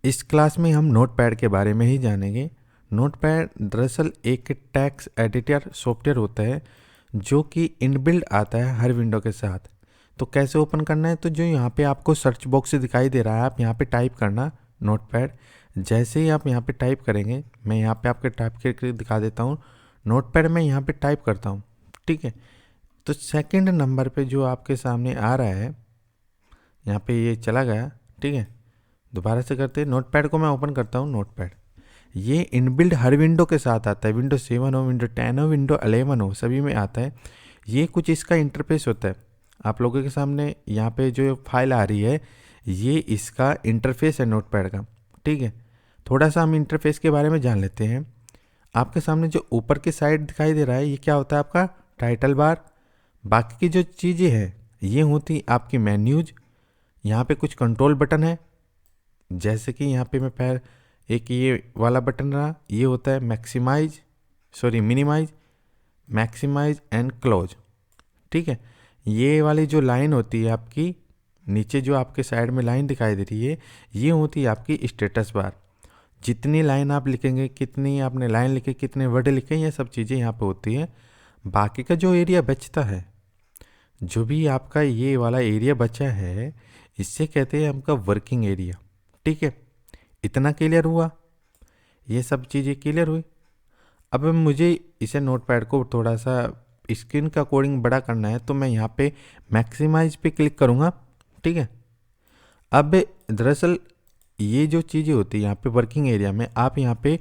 इस क्लास में हम नोटपैड के बारे में ही जानेंगे। नोटपैड दरअसल एक टेक्स्ट एडिटर सॉफ्टवेयर होता है जो कि इनबिल्ट आता है हर विंडो के साथ। तो कैसे ओपन करना है, तो जो यहाँ पे आपको सर्च बॉक्स दिखाई दे रहा है, आप यहाँ पे टाइप करना नोटपैड। जैसे ही आप यहाँ पे टाइप करेंगे, मैं यहाँ पे आपके टाइप करके दिखा देता हूँ। नोटपैड में यहाँ पे टाइप करता हूँ, ठीक है। तो सेकंड नंबर पे जो आपके सामने आ रहा है, यहाँ पे ये चला गया, ठीक है। दोबारा से करते हैं, नोटपैड को मैं ओपन करता हूँ। नोटपैड ये इनबिल्ट हर विंडो के साथ आता है, विंडो 7 हो, विंडो 10 हो, विंडो 11 हो, सभी में आता है। ये कुछ इसका इंटरफेस होता है। आप लोगों के सामने यहाँ पे जो फाइल आ रही है, ये इसका इंटरफेस है नोटपैड का, ठीक है। थोड़ा सा हम इंटरफेस के बारे में जान लेते हैं। आपके सामने जो ऊपर की साइड दिखाई दे रहा है, ये क्या होता है? आपका टाइटल बार। बाकी की जो चीज़ें हैं, ये होती आपकी मेन्यूज। यहाँ पे कुछ कंट्रोल बटन है, जैसे कि यहाँ पे मैं पैर एक ये वाला बटन रहा, ये होता है मिनिमाइज, मैक्सिमाइज एंड क्लोज, ठीक है। ये वाली जो लाइन होती है आपकी नीचे, जो आपके साइड में लाइन दिखाई दे रही है, ये होती है आपकी स्टेटस बार। जितनी लाइन आप लिखेंगे, कितनी आपने लाइन लिखे, कितने वर्ड लिखे, ये सब चीज़ें यहाँ पे होती है। बाकी का जो एरिया बचता है, जो भी आपका ये वाला एरिया बचा है, इससे कहते हैं आपका वर्किंग एरिया, ठीक है। इतना क्लियर हुआ? ये सब चीज़ें क्लियर हुई। अब मुझे इसे नोटपैड को थोड़ा सा स्क्रीन का कोडिंग बड़ा करना है, तो मैं यहाँ पे मैक्सिमाइज पे क्लिक करूँगा, ठीक है। अब दरअसल ये जो चीज़ें होती है यहाँ पे वर्किंग एरिया में, आप यहाँ पे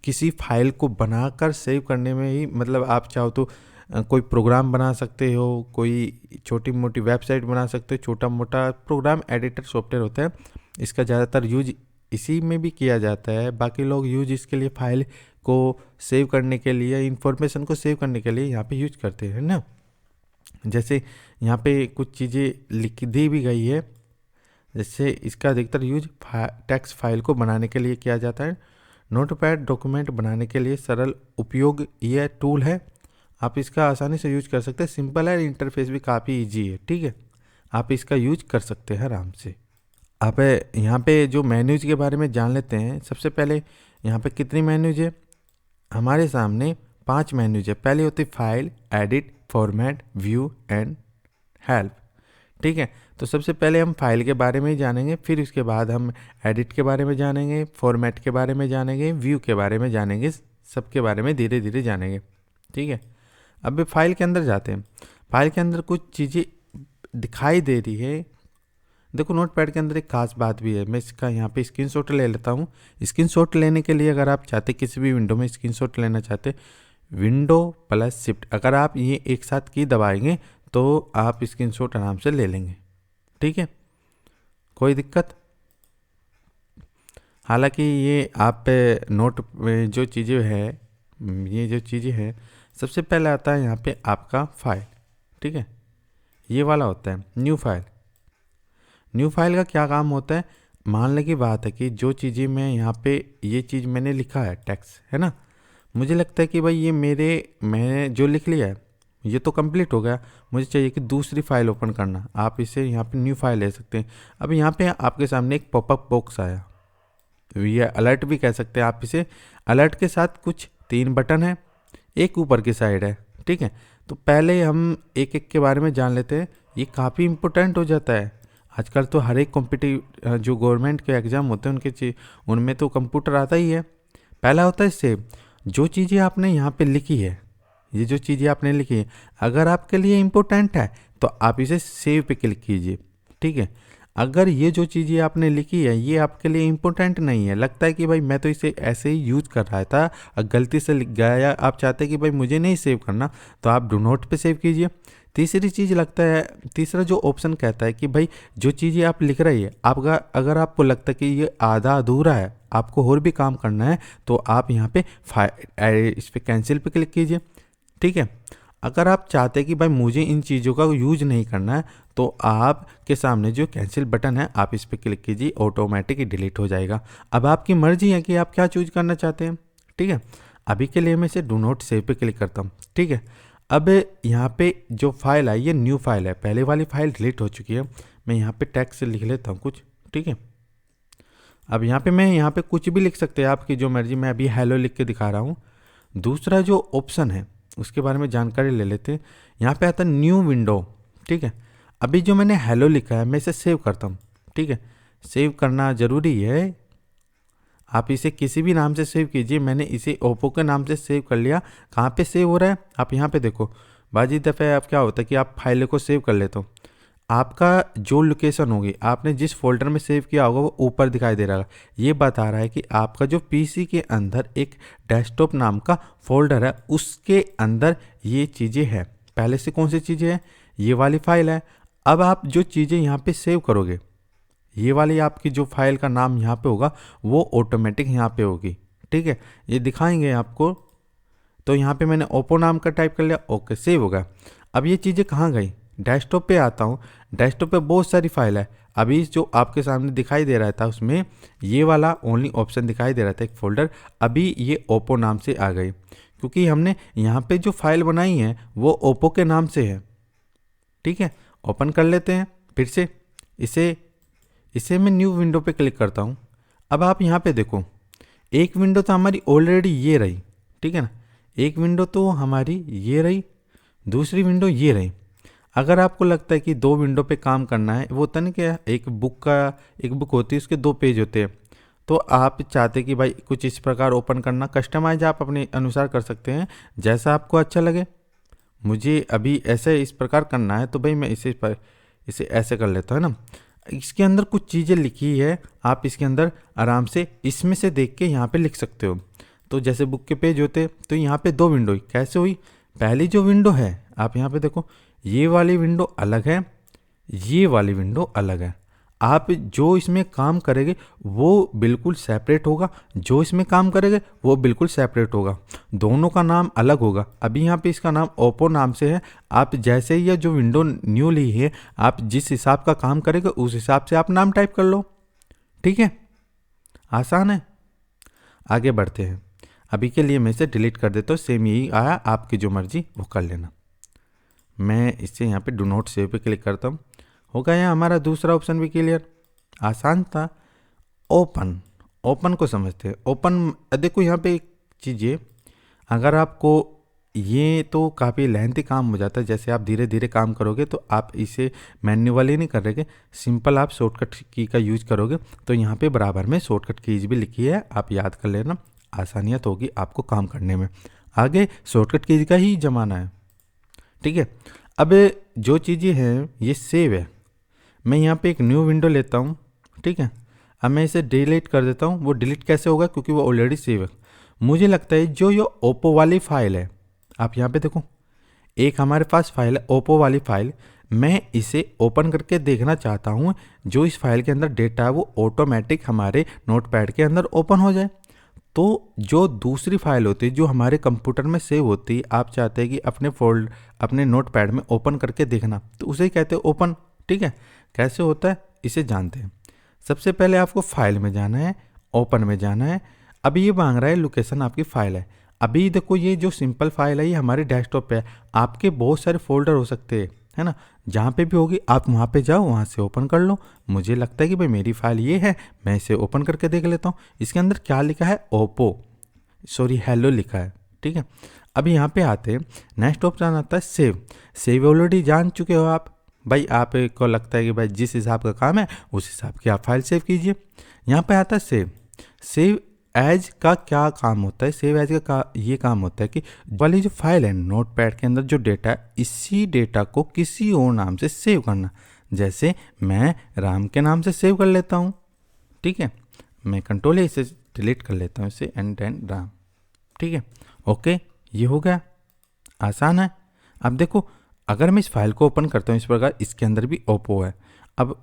किसी फाइल को बनाकर सेव करने में ही, मतलब आप चाहो तो कोई प्रोग्राम बना सकते हो, कोई छोटी मोटी वेबसाइट बना सकते हो, छोटा मोटा प्रोग्राम एडिटर सॉफ्टवेयर होता है। इसका ज़्यादातर यूज इसी में भी किया जाता है। बाकी लोग यूज इसके लिए फाइल को सेव करने के लिए, इंफॉर्मेशन को सेव करने के लिए यहाँ पे यूज करते हैं ना। जैसे यहाँ पे कुछ चीज़ें लिख दी भी गई है, जैसे इसका अधिकतर यूज टेक्स्ट फाइल को बनाने के लिए किया जाता है। नोटपैड डॉक्यूमेंट बनाने के लिए सरल उपयोग यह टूल है। आप इसका आसानी से यूज कर सकते हैं, सिंपल है, इंटरफेस भी काफ़ी इजी है, ठीक है। आप इसका यूज कर सकते हैं आराम से। आप यहाँ पे जो मेन्यूज के बारे में जान लेते हैं। सबसे पहले यहाँ पे कितनी मेन्यूज है? हमारे सामने 5 मेन्यूज है। पहले होती file, edit, format, view and help, ठीक है। तो सबसे पहले हम फाइल के बारे में ही जानेंगे, फिर उसके बाद हम एडिट के बारे में जानेंगे, फॉर्मेट के बारे में जानेंगे, व्यू के बारे में जानेंगे, सबके बारे में धीरे धीरे जानेंगे, ठीक है। अब फाइल के अंदर जाते हैं। फाइल के अंदर कुछ चीज़ें दिखाई दे रही है। देखो, नोटपैड के अंदर एक खास बात भी है। मैं इसका यहाँ पे स्क्रीनशॉट ले लेता हूँ। स्क्रीनशॉट लेने के लिए अगर आप चाहते, किसी भी विंडो में स्क्रीनशॉट लेना चाहते, विंडो प्लस शिफ्ट, अगर आप ये एक साथ की दबाएंगे तो आप स्क्रीनशॉट आराम से ले लेंगे, ठीक है, कोई दिक्कत। हालांकि ये आप नोट जो चीज़ें है, ये जो चीज़ें हैं, सबसे पहले आता है यहाँ पे आपका फाइल, ठीक है। ये वाला होता है न्यू फाइल। न्यू फाइल का क्या काम होता है? मान लें की बात है कि जो चीज़ें मैं यहाँ पे, ये चीज़ मैंने लिखा है, टेक्स्ट है ना, मुझे लगता है कि भाई ये मैंने जो लिख लिया है, ये तो कंप्लीट हो गया, मुझे चाहिए कि दूसरी फाइल ओपन करना। आप इसे यहाँ पे न्यू फाइल ले सकते हैं। अब यहाँ पे आपके सामने एक पॉपअप बॉक्स आया, ये अलर्ट भी कह सकते हैं आप इसे। अलर्ट के साथ कुछ 3 बटन है, एक ऊपर की साइड है, ठीक है। तो पहले हम एक एक के बारे में जान लेते हैं। ये काफ़ी इंपॉर्टेंट हो जाता है आजकल तो। हर एक कॉम्पिटिटिव जो गवर्नमेंट के एग्ज़ाम होते हैं उनमें तो कंप्यूटर आता ही है। पहला होता है सेव। जो चीज़ें आपने यहाँ पे लिखी है, ये जो चीज़ें आपने लिखी है, अगर आपके लिए इम्पोर्टेंट है तो आप इसे सेव पे क्लिक कीजिए, ठीक है। अगर ये जो चीज़ें आपने लिखी है ये आपके लिए इम्पोर्टेंट नहीं है, लगता है कि भाई मैं तो इसे ऐसे ही यूज़ कर रहा था, गलती से लिख गया, या आप चाहते हैं कि भाई मुझे नहीं सेव करना, तो आप डू नोट पे सेव कीजिए। तीसरी चीज़ लगता है, तीसरा जो ऑप्शन कहता है कि भाई जो चीज़ें आप लिख रही है, आपका अगर आपको लगता है कि ये आधा अधूरा है, आपको और भी काम करना है, तो आप यहाँ पे इस पर कैंसिल पे क्लिक कीजिए, ठीक है। अगर आप चाहते हैं कि भाई मुझे इन चीज़ों का यूज नहीं करना है, तो आपके सामने जो कैंसिल बटन है, आप इस पर क्लिक कीजिए, ऑटोमेटिक डिलीट हो जाएगा। अब आपकी मर्जी है कि आप क्या चूज करना चाहते हैं, ठीक है। अभी के लिए मैं इसे डू नॉट सेव पे क्लिक करता हूँ, ठीक है। अब यहाँ पे जो फाइल है, ये न्यू फाइल है, पहले वाली फाइल डिलीट हो चुकी है। मैं यहाँ पे टेक्स्ट लिख लेता हूँ कुछ, ठीक है। अब यहाँ पे मैं यहाँ पे कुछ भी लिख सकते हैं, आपकी जो मर्जी। मैं अभी हेलो लिख के दिखा रहा हूँ। दूसरा जो ऑप्शन है उसके बारे में जानकारी ले लेते हैं। यहाँ पे आता है न्यू विंडो, ठीक है। अभी जो मैंने हेलो लिखा है मैं इसे सेव करता हूँ, ठीक है। सेव करना ज़रूरी है, आप इसे किसी भी नाम से सेव कीजिए। मैंने इसे ओप्पो के नाम से सेव कर लिया। कहाँ पे सेव हो रहा है आप यहाँ पे देखो। बाजी दफ़े आप क्या होता है कि आप फाइल को सेव कर लेते हो, आपका जो लोकेशन होगी, आपने जिस फोल्डर में सेव किया होगा वो ऊपर दिखाई दे रहा है। ये बता रहा है कि आपका जो पीसी के अंदर एक डेस्कटॉप नाम का फोल्डर है, उसके अंदर ये चीज़ें हैं। पहले से कौन सी चीज़ें हैं, ये वाली फाइल है। अब आप जो चीज़ें यहाँ पे सेव करोगे, ये वाली आपकी जो फाइल का नाम यहाँ पे होगा वो ऑटोमेटिक यहाँ पे होगी, ठीक है। ये दिखाएंगे आपको। तो यहाँ पे मैंने ओप्पो नाम का टाइप कर लिया, ओके, सेव हो गया। अब ये चीज़ें कहाँ गई, डेस्कटॉप पे आता हूँ। डेस्कटॉप पे बहुत सारी फाइल है। अभी जो आपके सामने दिखाई दे रहा था उसमें ये वाला ओनली ऑप्शन दिखाई दे रहा था, एक फोल्डर। अभी ये ओप्पो नाम से आ गई, क्योंकि हमने यहाँ पे जो फाइल बनाई है वो ओप्पो के नाम से है, ठीक है। ओपन कर लेते हैं फिर से इसे मैं न्यू विंडो पे क्लिक करता हूँ। अब आप यहाँ पे देखो, एक विंडो तो हमारी ऑलरेडी ये रही, ठीक है ना। एक विंडो तो हमारी ये रही, दूसरी विंडो ये रही। अगर आपको लगता है कि दो विंडो पे काम करना है, वो होता नहीं क्या, एक बुक होती है, उसके दो पेज होते हैं। तो आप चाहते कि भाई कुछ इस प्रकार ओपन करना, कस्टमाइज आप अपने अनुसार कर सकते हैं, जैसा आपको अच्छा लगे। मुझे अभी ऐसे इस प्रकार करना है तो भाई मैं इसे ऐसे कर लेता हूँ ना। इसके अंदर कुछ चीज़ें लिखी है, आप इसके अंदर आराम से इसमें से देख के यहाँ पे लिख सकते हो। तो जैसे बुक के पेज होते, तो यहाँ पे दो विंडो कैसे हुई। पहली जो विंडो है आप यहाँ पे देखो, ये वाली विंडो अलग है, ये वाली विंडो अलग है। आप जो इसमें काम करेंगे वो बिल्कुल सेपरेट होगा, जो इसमें काम करेंगे वो बिल्कुल सेपरेट होगा, दोनों का नाम अलग होगा। अभी यहाँ पे इसका नाम ओप्पो नाम से है। आप जैसे ही ये जो विंडो न्यू ली है, आप जिस हिसाब का काम करेंगे उस हिसाब से आप नाम टाइप कर लो, ठीक है। आसान है। आगे बढ़ते हैं। अभी के लिए मैं इसे डिलीट कर देता हूँ। सेम यही आया, आपकी जो मर्जी वो कर लेना। मैं इससे यहाँ पे डू नॉट सेव पे क्लिक करता हूँ। हो गया हमारा दूसरा ऑप्शन भी क्लियर, आसान था। ओपन को समझते हैं। ओपन देखो यहाँ पे एक चीज़, अगर आपको ये तो काफ़ी लेंथी काम हो जाता है, जैसे आप धीरे धीरे काम करोगे तो आप इसे मैन्युअली नहीं कर रहे, सिंपल आप शॉर्टकट की का यूज करोगे। तो यहाँ पे बराबर में शॉर्टकट कीज भी लिखी है, आप याद कर लेना, आसानियत होगी आपको काम करने में। आगे शॉर्टकट कीज का ही ज़माना है, ठीक है। अब जो चीज़ें हैं ये सेव है। मैं यहाँ पे एक न्यू विंडो लेता हूँ, ठीक है। अब मैं इसे डिलीट कर देता हूँ। वो डिलीट कैसे होगा, क्योंकि वो ऑलरेडी सेव है। मुझे लगता है जो ये ओप्पो वाली फाइल है, आप यहाँ पे देखो, एक हमारे पास फाइल है ओप्पो वाली फाइल। मैं इसे ओपन करके देखना चाहता हूँ, जो इस फाइल के अंदर डेटा है वो ऑटोमेटिक हमारे नोटपैड के अंदर ओपन हो जाए। तो जो दूसरी फाइल होती है जो हमारे कंप्यूटर में सेव होती है, आप चाहते हैं कि अपने नोटपैड में ओपन करके देखना, तो उसे ही कहते हैं ओपन, ठीक है। कैसे होता है इसे जानते हैं। सबसे पहले आपको फाइल में जाना है, ओपन में जाना है। अभी ये मांग रहा है लोकेशन आपकी फाइल है। अभी देखो ये जो सिंपल फाइल है ये हमारे डेस्कटॉप पे है। आपके बहुत सारे फोल्डर हो सकते हैं, है ना, जहाँ पे भी होगी आप वहाँ पे जाओ, वहाँ से ओपन कर लो। मुझे लगता है कि भाई मेरी फाइल ये है, मैं इसे ओपन करके देख लेता हूँ। इसके अंदर क्या लिखा है, हेलो लिखा है, ठीक है। अभी यहाँ पे आते हैं, नेक्स्ट ऑप्शन आता है सेव ऑलरेडी जान चुके हो आप भाई। आपको लगता है कि भाई जिस हिसाब का काम है उस हिसाब की आप फाइल सेव कीजिए। यहाँ पे आता है सेव एज का क्या काम होता है। सेव एज का ये काम होता है कि वाली जो फाइल है नोटपैड के अंदर जो डेटा है, इसी डेटा को किसी और नाम से सेव करना। जैसे मैं राम के नाम से सेव कर लेता हूँ, ठीक है। मैं कंट्रोल इसे डिलीट कर लेता हूँ, इसे एंड राम, ठीक है। ओके, ये हो गया, आसान है। अब देखो, अगर मैं इस फाइल को ओपन करता हूँ इस प्रकार, इसके अंदर भी ओप्पो है, अब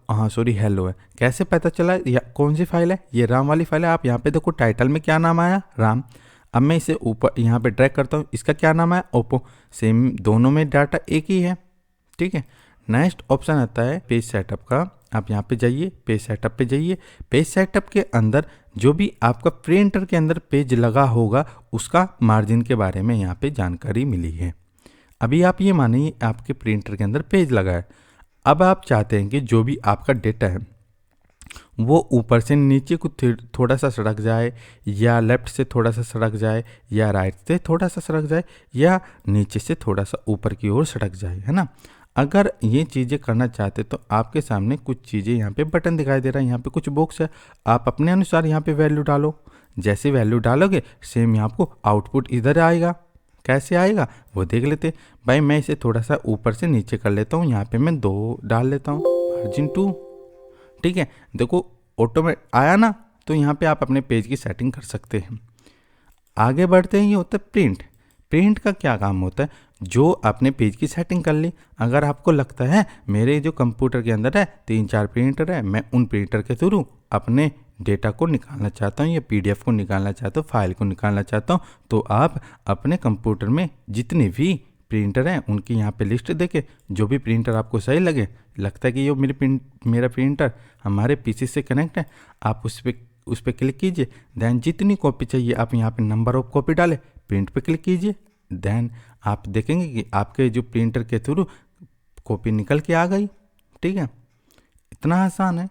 हेलो है। कैसे पता चला या कौन सी फाइल है, ये राम वाली फाइल है। आप यहाँ पे देखो टाइटल में क्या नाम आया, राम। अब मैं इसे ऊपर यहाँ पे ड्रैग करता हूँ, इसका क्या नाम आया, ओप्पो। सेम, दोनों में डाटा एक ही है, ठीक है। नेक्स्ट ऑप्शन आता है पेज सेटअप का। आप यहाँ पे जाइए, पेज सेटअप पे जाइए। पेज सेटअप के अंदर जो भी आपका प्रिंटर के अंदर पेज लगा होगा उसका मार्जिन के बारे में यहाँ पे जानकारी मिली है। अभी आप ये मानिए आपके प्रिंटर के अंदर पेज लगा है। अब आप चाहते हैं कि जो भी आपका डेटा है वो ऊपर से नीचे को थोड़ा सा सड़क जाए, या लेफ्ट से थोड़ा सा सड़क जाए, या राइट से थोड़ा सा सड़क जाए, या नीचे से थोड़ा सा ऊपर की ओर सड़क जाए, है ना। अगर ये चीज़ें करना चाहते तो आपके सामने कुछ चीज़ें यहाँ पे बटन दिखाई दे रहा है, यहाँ पे कुछ बॉक्स है, आप अपने अनुसार यहाँ पे वैल्यू डालो। जैसे वैल्यू डालोगे सेम यहाँ आपको आउटपुट इधर आएगा। कैसे आएगा वो देख लेते भाई। मैं इसे थोड़ा सा ऊपर से नीचे कर लेता हूँ, यहाँ पे मैं 2 डाल लेता हूँ, मार्जिन 2, ठीक है। देखो ऑटोमेट आया ना। तो यहाँ पे आप अपने पेज की सेटिंग कर सकते हैं। आगे बढ़ते हैं, ये होता है प्रिंट। प्रिंट का क्या काम होता है, जो आपने पेज की सेटिंग कर ली, अगर आपको लगता है मेरे जो कंप्यूटर के अंदर है 3-4 प्रिंटर है, मैं उन प्रिंटर के थ्रू अपने डेटा को निकालना चाहता हूँ, या पीडीएफ को निकालना चाहता हूँ, फाइल को निकालना चाहता हूँ, तो आप अपने कंप्यूटर में जितने भी प्रिंटर हैं उनकी यहाँ पे लिस्ट देके, जो भी प्रिंटर आपको सही लगे, लगता है कि ये मेरा प्रिंटर हमारे पीसी से कनेक्ट है, आप उस पर क्लिक कीजिए। देन जितनी कॉपी चाहिए आप यहाँ पे नंबर ऑफ कॉपी डालें, प्रिंट पे क्लिक कीजिए। देन आप देखेंगे कि आपके जो प्रिंटर के थ्रू कॉपी निकल के आ गई, ठीक है। इतना आसान है।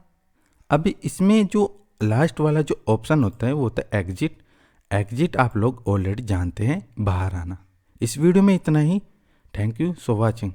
अभी इसमें जो लास्ट वाला जो ऑप्शन होता है वो होता है एग्जिट। एग्जिट आप लोग ऑलरेडी जानते हैं, बाहर आना। इस वीडियो में इतना ही। Thank you for watching.